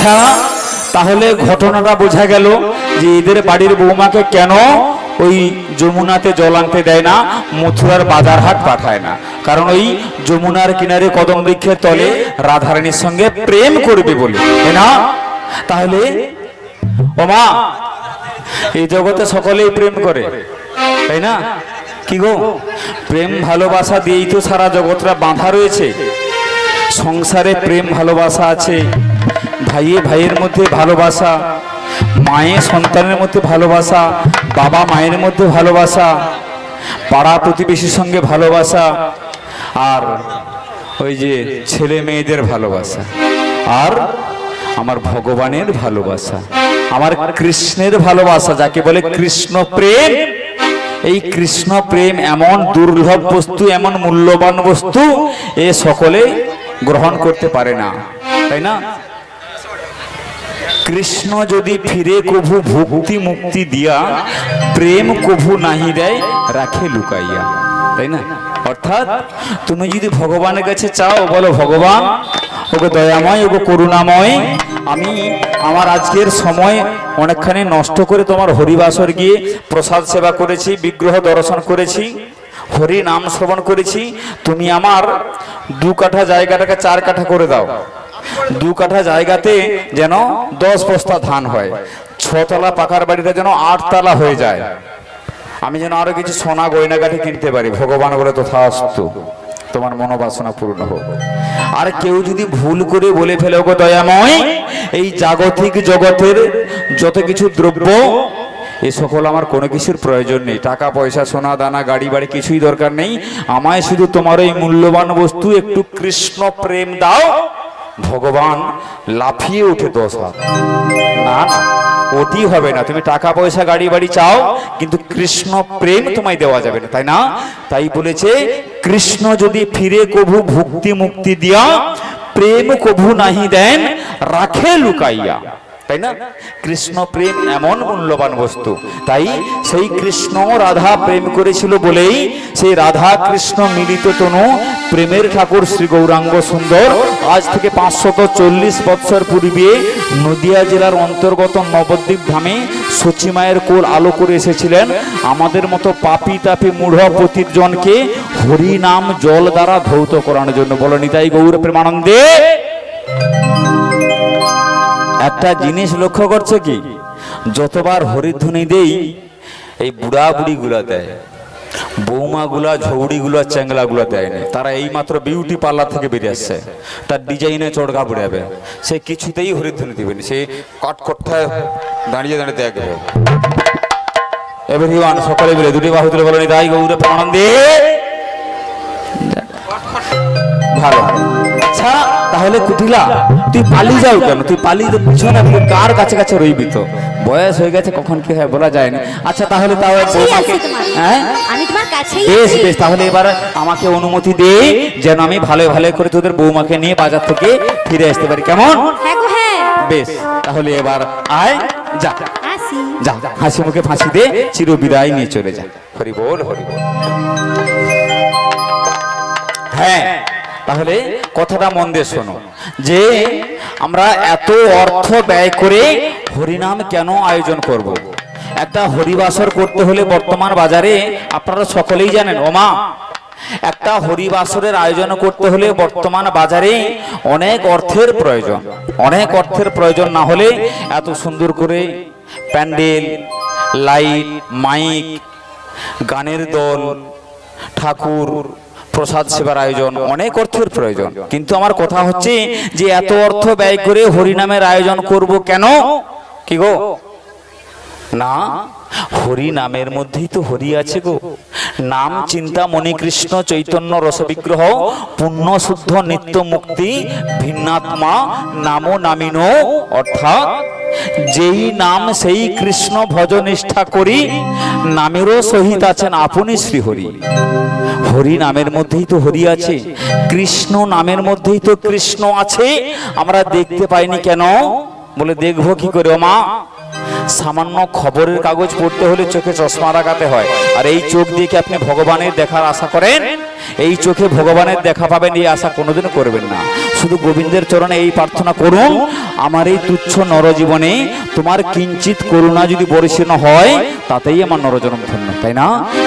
আচ্ছা, তাহলে ঘটনাটা বোঝা গেল যে এদের বাড়ির বৌমাকে কেন ওই যমুনাতে জল আনতে দেয় না, মথুরার বাজার হাট পাঠায় না, কারণ ওই যমুনার কিনারে কদম বৃক্ষের তলে রাধারানীর সঙ্গে প্রেম করবে বলে, তাই না? তাহলে ও মা, এই জগতে সকলেই প্রেম করে, তাই না? কি গো, প্রেম ভালোবাসা দিয়েই তো সারা জগৎটা বাঁধা রয়েছে। সংসারে প্রেম ভালোবাসা আছে, ভাইয়ে ভাইয়ের মধ্যে ভালোবাসা, মায়ে সন্তানের মধ্যে ভালোবাসা, বাবা মায়ের মধ্যে ভালোবাসা, পাড়া প্রতিবেশীর সঙ্গে ভালোবাসা, আর ওই যে ছেলে মেয়েদের ভালোবাসা, আর আমার ভগবানের ভালোবাসা, আমার কৃষ্ণের ভালোবাসা, যাকে বলে কৃষ্ণ প্রেম। এই কৃষ্ণ প্রেম এমন দুর্লভ বস্তু, এমন মূল্যবান বস্তু, এ সকলে গ্রহণ করতে পারে না, তাই না? কৃষ্ণ যদি ফিরে কভু ভক্তি মুক্তি দিয়া, প্রেম কভু নাহি দেয় রাখে লুকাইয়া, তাই না? অর্থাৎ তুমি যদি ভগবানের কাছে চাও, বলো ভগবান ওগো দয়াময়, ওগো করুণাময়, আমি আমার আজকের সময় অনেকখানি নষ্ট করে তোমার হরিবাসর গিয়ে প্রসাদ সেবা করেছি, বিগ্রহ দর্শন করেছি, হরি নাম শ্রবণ করেছি, তুমি আমার 2 কাঠা জায়গাটাকে 4 কাঠা করে দাও। 2 কাঠা জায়গাতে যেন 10 বস্তা ধান হয়, 6 তলা পাকার বাড়িটা যেন 8 তলা হয়ে যায়, আমি যেন আরো কিছু সোনা গয়নাগাটি কিনতে পারি। ভগবান বলে তথাস্তু, তোমার মনোবাসনা পূর্ণ হোক। আর কেউ যদি ভুল করে বলে ফেলে, ওগো দয়াময়, এই জাগতিক জগতের যত কিছু দ্রব্য, এ সকল আমার কোনো কিছুর প্রয়োজন নেই, টাকা পয়সা সোনা দানা গাড়ি বাড়ি কিছুই দরকার নেই, আমায় শুধু তোমার এই মূল্যবান বস্তু একটু কৃষ্ণ প্রেম দাও, ভগবান লাফিয়ে উঠে 10 হাত। না, ওটি হবে না, তুমি টাকা পয়সা গাড়ি বাড়ি চাও, কিন্তু কৃষ্ণ প্রেম তোমায় দেওয়া যাবে না, তাই না? তাই বলেছে কৃষ্ণ যদি ফিরে কভু ভক্তি মুক্তি দিয়া, প্রেম কভু নাহি দেন রাখে লুকাইয়া, তাই না? কৃষ্ণ প্রেম এমন মূল্যবান বস্তু, তাই সেই কৃষ্ণ রাধা প্রেম করেছিল বলেই সেই রাধা কৃষ্ণ মিলিত তনু প্রেমের ঠাকুর শ্রী গৌরাঙ্গ সুন্দর আজ থেকে 540 বৎসর পূর্বে নদিয়া জেলার অন্তর্গত নবদ্বীপ ধামে সচী মায়ের কোল আলো করে এসেছিলেন আমাদের মতো পাপি তাপি মূঢ় পতির জনকে হরি নাম জল দ্বারা ধৌত করানোর জন্য। বলো নিতাই গৌর প্রেমানন্দে। একটা জিনিস লক্ষ্য করছে কি, যতবার হরিধ্বনি দেই এই বুড়া বুড়ি গুলা দেয়, বৌমা গুলা ঝৌড়ি গুলা চ্যাংলা গুলা দেয় না, তারা এই মাত্র বিউটি পার্লার থেকে বেরিয়ে আসছে, তার ডিজাইনে চড়কা পড়াবে, সে কিছুতেই হরিধ্বনি দিবেন, সে কটকট্টায় দাঁড়িয়ে দাঁড়িয়ে দেখবে। এভরিওয়ান সকলে মিলে দুটি বাহু তুলে বলেন তাই গৌর প্রেমানন্দে। ভালো। আচ্ছা তাহলে কুটিলা তুই পালিয়ে যাও কেন? তুই পালিয়ে পিছনে কার কাছে কাছে রইবি? তো বয়স হয়ে গেছে, কখন কি হয় বলা যায় না। আচ্ছা তাহলে বৌমাকে, হ্যাঁ বেশ বেশ, তাহলে এবার আমাকে অনুমতি দে যেন আমি ভালো ভালো করে তোদের বৌমাকে নিয়ে বাজার থেকে ফিরে আসতে পারি, কেমন? বেশ, তাহলে এবার আয়, যা যা, হাসি মুখে ফাঁসি দে, চির বিদায় নিয়ে চলে যা। হরি বল হরি বল। হ্যাঁ, তাহলে কথাটা মন দিয়ে শোনো, যে আমরা এত অর্থ ব্যয় করে হরিনাম কেন আয়োজন করব? একটা হরিবাসর করতে হলে বর্তমান বাজারে আপনারা সকলেই জানেন, ওমা, একটা হরিবাসরের আয়োজন করতে হলে বর্তমান বাজারে অনেক অর্থের প্রয়োজন। অনেক অর্থের প্রয়োজন না হলে এত সুন্দর করে প্যান্ডেল, লাইট, মাইক, গানের দল, ঠাকুর, প্রসাদ সেবার আয়োজন, অনেক অর্থের প্রয়োজন। কিন্তু আমার কথা হচ্ছে যে এত অর্থ ব্যয় করে হরিনামের আয়োজন করব কেন? কি গো, না, হরি নামের মধ্যেই তো হরি আছে গো। নাম চিন্তা মণি কৃষ্ণ চৈতন্য রসবিগ্রহ পুণ্য শুদ্ধ নিত্য মুক্তি ভিন্নাত্মা নামো নামিনো, অর্থাৎ যেই নাম সেই কৃষ্ণ ভজ নিষ্ঠা করি, নামেরও সহিত আছেন আপনি শ্রীহরি। হরি নামের মধ্যেই তো হরি আছে, কৃষ্ণ নামের মধ্যেই তো কৃষ্ণ আছে। আমরা দেখতে পাইনি কেন? বলে দেখবো কি করে? ও মা, সামান্য খবরের কাগজ পড়তে হলে চোখে চশমা লাগাতে হয়, আর এই চোখ দিয়ে কি আপনি ভগবানের দেখার আশা করেন? এই চোখে ভগবানের দেখা পাবেন এই আশা কোনোদিন করবেন না। শুধু গোবিন্দের চরণে এই প্রার্থনা করুন, আমার এই তুচ্ছ নরজীবনে তোমার কিঞ্চিত করুণা যদি বর্ষণ হয় তাতেই আমার নরজন্ম ধন্য, তাই না?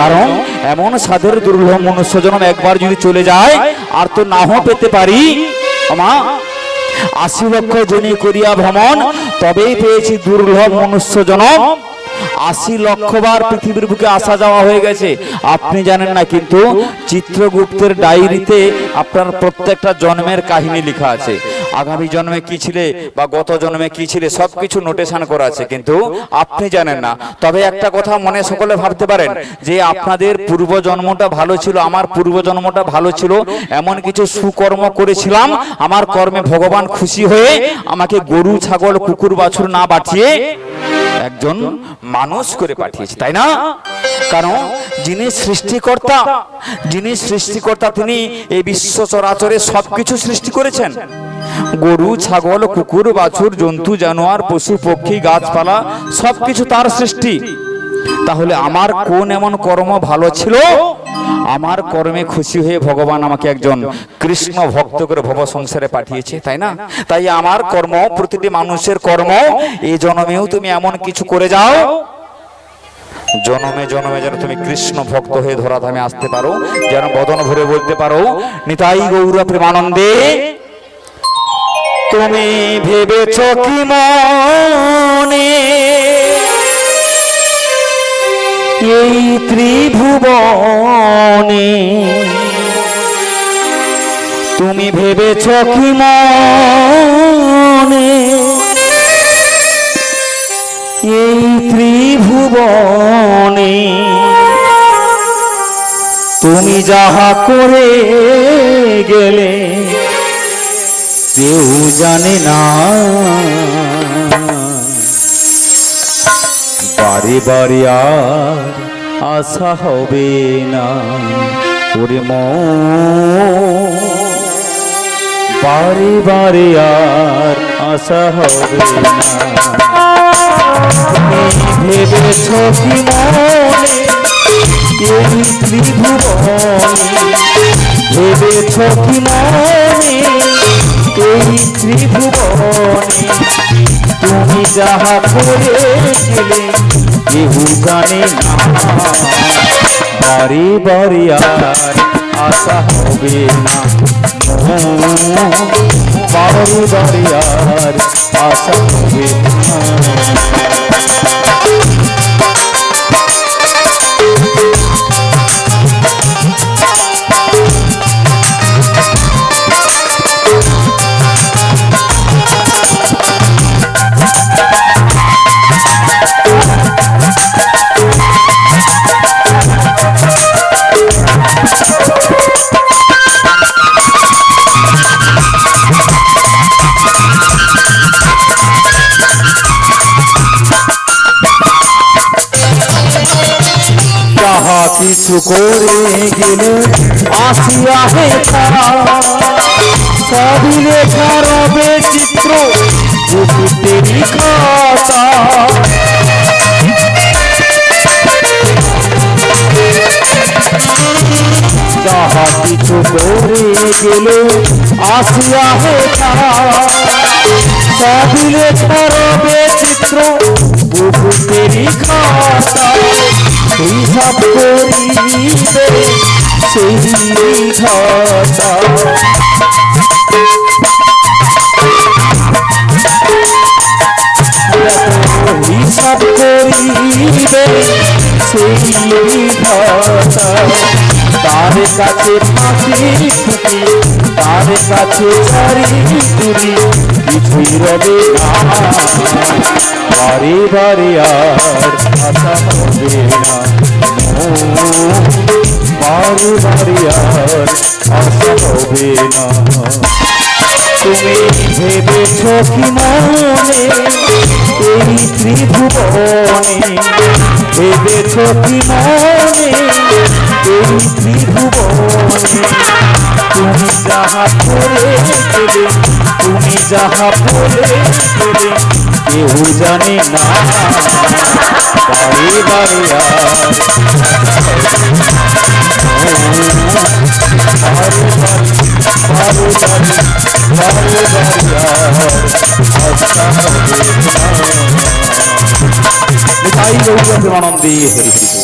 কারণ এমন সাধের দুর্লভ মনুষ্য জন্ম একবার যদি চলে যায় আর তো নাও পেতে পারি। আমা ৮০ লক্ষ জনি করিয়া ভ্রমণ তবেই পেয়েছি দুর্লভ মনুষ্য জন্ম। ৮০ লক্ষ বার পৃথিবীর বুকে আসা যাওয়া হয়ে গেছে, আপনি জানেন না, কিন্তু চিত্রগুপ্তের ডায়েরিতে আপনার প্রত্যেকটা জন্মের কাহিনী লেখা আছে। আগামী জন্মে কি ছিলে বা গত জন্মে কি ছিলে সবকিছু নোটেশন করা আছে, কিন্তু আপনি জানেন না। তবে একটা কথা মনে সকলে ভাবতে পারেন যে আপনাদের পূর্বজন্মটা ভালো ছিল, আমার পূর্বজন্মটা ভালো ছিল, এমন কিছু সুকর্ম করেছিলাম, আমার কর্মে ভগবান খুশি হয়ে আমাকে গরু ছাগল কুকুর বাছুর না পাঠিয়ে একজন মানুষ করে পাঠিয়েছে, তাই না? কারণ যিনি সৃষ্টিকর্তা তিনি এই বিশ্ব চরাচরে সবকিছু সৃষ্টি করেছেন। গরু ছাগল কুকুর বাছুর জন্তু জানোয়ার পশু পক্ষী গাছপালা সবকিছু তার সৃষ্টি। তাহলে আমার কোন এমন কর্ম ভালো ছিল, আমার কর্মে খুশি হয়ে ভগবান আমাকে একজন কৃষ্ণ ভক্ত করে ভব সংসারে পাঠিয়েছে, তাই না? তাই আমার কর্ম, প্রতিটি মানুষের কর্ম, এই জন্মেও তুমি এমন কিছু করে যাও জনমে জনমে যেন তুমি কৃষ্ণ ভক্ত হয়ে ধরাধামে আসতে পারো, যেন বদন ভরে বলতে পারো নিতাই গৌর প্রেমানন্দে। তুমি ভেবেছ কি মনে এই ত্রিভুবনে, তুমি ভেবেছ কি মনে এই ত্রিভুবনে, তুমি যাহা করে গেলে কেউ জানে না। বারে বারে আর আশা হবে না ওরে মন, বারে বারে আর আশা হবে না। ভেবেছ কি মনে এই ত্রিভুবনে, ভেবেছ কি মনে এই ত্রিভুবনে, তুমি যাহা করে গেলে কেউ জানে না। বারে বারে আর আশা হবে না, বারে বারে আর আশা হবে না। কিছু করে গেলে আসিয়া হে সবই লেখা রবে চিত্র বুকুতেরই খাতা। যাহা কিছু করে গেলে আসিয়া হে সবই লেখা রবে চিত্র বুকুতেরই খাতা। হিসাব করিবে সেই বিধাতা, হিসাব করিবে সেই বিধাতা। তার কাছে ফাঁসি ছুটি, তার কাছে চারি চুরি, কিছুই রবে না। বারে বারে আর আশা হবে না, বারে বারে আর আশা হবে না। তুমি ভেবেছ কি মনে এই ত্রিভুবনে, ভেবেছ কি মনে এই ত্রিভুবনে, তুমি যাহা করে গেলে, তুমি যাহা বলে গেলে কেউ জানে না বারে বারে হরি হরি।